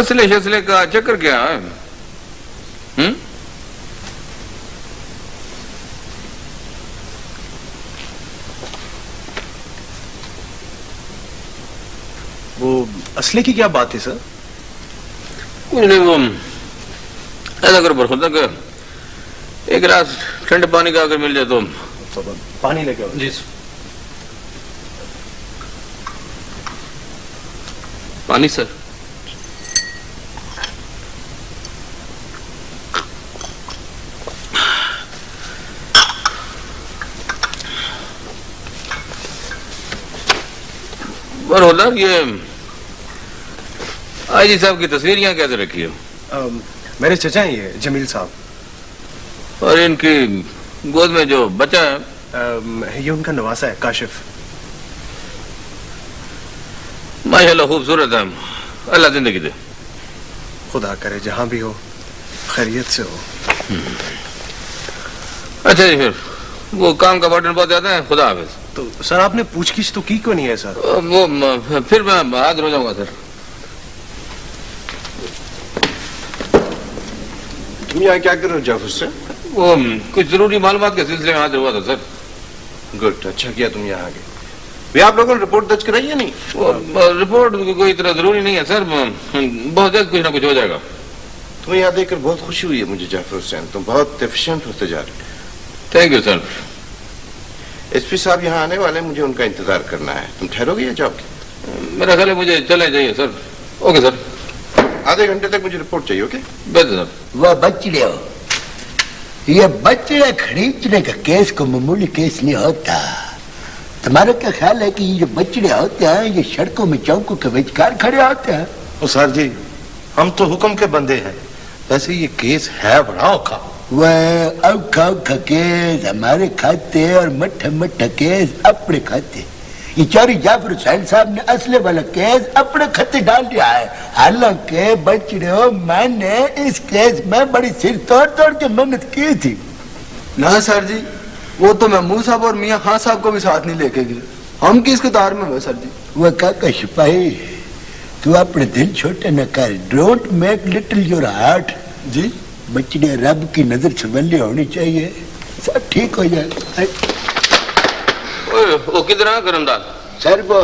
اسلحے شسلے کا چکر کیا ہے؟ وہ اسلحے کی کیا بات ہے سر؟ کچھ نہیں، وہ ایسا کرو پر خدا کہ ایک گلاس ٹھنڈے پانی کا اگر مل جائے تو پانی لے کے آؤ. جی سر. پانی سر. پر ہوتا یہ آئی جی صاحب کی تصویر یہاں کیسے رکھی ہے؟ میرے چچا ہیں یہ جمیل صاحب. اور ان کی گود میں جو بچہ ہے یہ ان کا نواسا ہے کاشف. ماشاءاللہ خوبصورت ہے، اللہ زندگی دے. خدا کرے جہاں بھی ہو خیریت سے ہو. اچھا جی، پھر وہ کام کا بٹن بہت زیادہ ہے. خدا حافظ. تو سر آپ نے پوچھ گچھ تو کی کیوں نہیں ہے سر؟ وہ پھر میں حاضر ہو جاؤں گا سر. تم یہاں کیا کر رہے ہو جعفر سے؟ وہ کچھ ضروری معلومات کے سلسلے میں حاضر ہوا تھا سر. گڈ، اچھا کیا تم یہاں آ گئے. بھئی آپ لوگوں نے رپورٹ درج کرائی یا نہیں؟ وہ رپورٹ کوئی اتنا ضروری نہیں ہے سر، بہت جلد کچھ نہ کچھ ہو جائے گا. تمہیں یاد دیکھ کر بہت خوشی ہوئی ہے مجھے جعفر حسین، تم بہت ایفیشینٹ ہوتے جا رہے ہو. Thank you sir. S P صاحب یہاں آنے والے ہیں، مجھے ان کا انتظار کرنا ہے. تم ٹھہرو گے یا جاؤ گے؟ میرا خیال ہے مجھے چلنا چاہیے سر. Okay sir. آدھے گھنٹے تک مجھے رپورٹ چاہیے. اوکے بہتر سر. وہ بچڑے ہو، یہ بچڑے خریدنے کا کیس کو معمولی کیس نہیں ہوتا. تمہارا کیا خیال ہے کہ یہ جو بچڑے ہوتے ہیں یہ سڑکوں میں چوکوں کے وچکار کھڑے ہوتے ہیں؟ سر جی ہم تو حکم کے بندے ہیں، ویسے یہ کیس ہے بڑا اوکھا. وہ اوکھا اوکھا کیس ہمارے کھاتے اور مٹھا مٹھا کیس اپنے کھاتے. یہ چوری جعفر حسین صاحب نے اسلحے والا کیس اپنے خطے ڈال دیا ہے. حالانکہ بچڑوں میں نے اس کیس میں بڑی سر توڑ کے محنت کی تھی. نہ سر جی، وہ تو محمود صاحب اور میاں خان صاحب کو بھی ساتھ نہیں لے کے گئے. ہم کس قطار میں ہوئے سر جی؟ وہ کاکا سپاہی، تو اپنے دل چھوٹے نہ کر. Don't make little your heart. جی بچڑے رب کی نظر سے بندے ہونی چاہیے، سب ٹھیک ہو جائے. وہ کدھر ہے کرمداد؟ سر وہ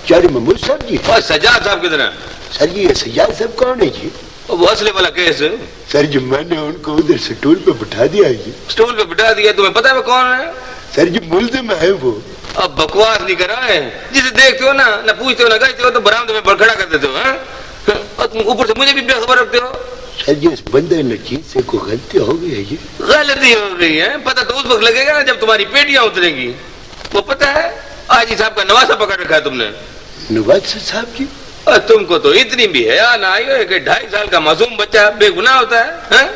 چوری محمود صاحب جی. اور سجاد صاحب کدھر ہیں؟ سر جی یہ سجاد صاحب کون ہے جی؟ وہ اسلحے والا کیس. سر جی میں نے ان کو ادھر سٹول پہ بٹھا دیا جی. اسٹول پہ بٹھا دیا؟ تمہیں پتا ہے وہ کون ہے؟ سر جی ملزم ہے وہ. اب بکواس نہیں کر رہا ہے. جسے دیکھتے ہو نا، نہ پوچھتے ہو نہ کہتے ہو، تو برآمدے میں کھڑا کر دیتے ہو. اور تم اوپر سے مجھے بھی بے خبر رکھتے ہو. سر جی اس بندے نچیز سے کوئی غلطی ہو گئی ہے جی. غلطی ہو گئی ہے، پتہ تو اس وقت لگے گا نا جب تمہاری پیٹیاں اتریں گی. وہ پتہ ہے آج ہی صاحب کا نواسا پکڑ رکھا ہے تم نے. نواز صاحب جی؟ اور تم کو تو اتنی بھی حیا نہ آئی ہو کہ 2.5 سال کا معصوم بچہ بے گناہ ہوتا ہے.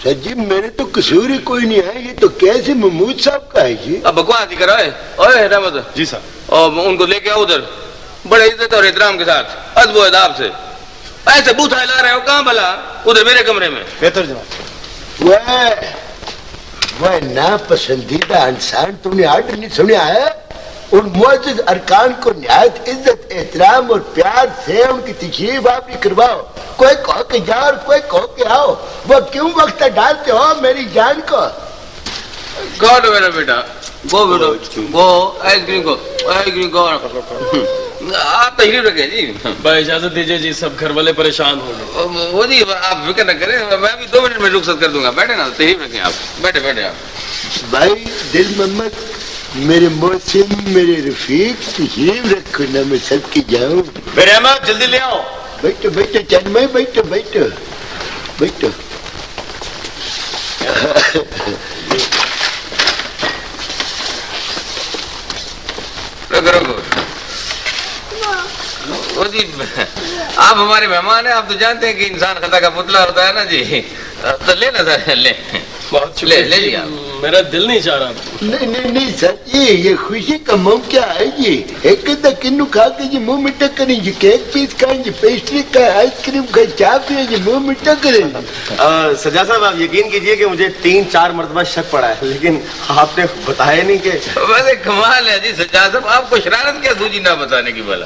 سر جی میرے تو قصور ہی کوئی نہیں ہے، یہ تو کیسے محمود صاحب کا ہے جی. اب بکواس نہیں کرا ہے. اوے رحمت جی سر. اور ان کو لے کے آؤ ادھر بڑے عزت اور احترام کے ساتھ، ادب و اداب سے. ایسے بوتھا ہلا رہے ہو کہاں بھلا؟ ادھر میرے کمرے میں. بہتر جناب. وہ ناپسندیدہ انسان تم نے آرڈر نہیں سنیا ہے؟ ان معزز ارکان کو نہایت عزت احترام اور پیار سے ان کی تشریف آپ بھی کرواؤ. کوئی کہو کہ جاؤ اور کوئی کہو کہ آؤ. وہ کیوں وقت ڈالتے ہو میری جان کو؟ گاڈ میرا بیٹا وہ بیٹا وہ آئس کریم کو آپ تشریف رکھیں جی. بھائی اجازت دیجیے جی، سب گھر والے پریشان ہو گئے. وہ جی آپ فکر نہ کریں، میں بھی 2 منٹ میں رخصت کر دوں گا. بیٹھے نا، تشریف رکھیں آپ. بیٹھے آپ. بھائی دل محمد میرے محسن میرے رفیق تشریف رکھو نہ میں سب کی جاؤں. میرے احمد جلدی لے آؤ. بیٹھو بیٹھو چند میں بیٹھو بیٹھو بیٹھو. آپ ہمارے مہمان ہیں، آپ تو جانتے ہیں کہ انسان خطا کا پتلا ہوتا ہے نا جی. تو لے نا سر، لے بہت لے لیا. میرا دل نہیں چاہ رہا. نہیں سر جی یہ خوشی کا موقع ہے جی. ایک ادھا کنو کھا کے جی منہ مٹا کریں جی. کیک پیس کھائیں جی، پیسٹری کا آئس کریم کا چاہ پیے جی، منہ مٹا کریں جی. سجاد صاحب آپ یقین کیجئے کہ مجھے 3-4 مرتبہ شک پڑا ہے، لیکن آپ نے بتایا نہیں کہ. ویسے کمال ہے جی سجاد صاحب، آپ کو شرارت کیا سوجی نہ بتانے کی بھلا.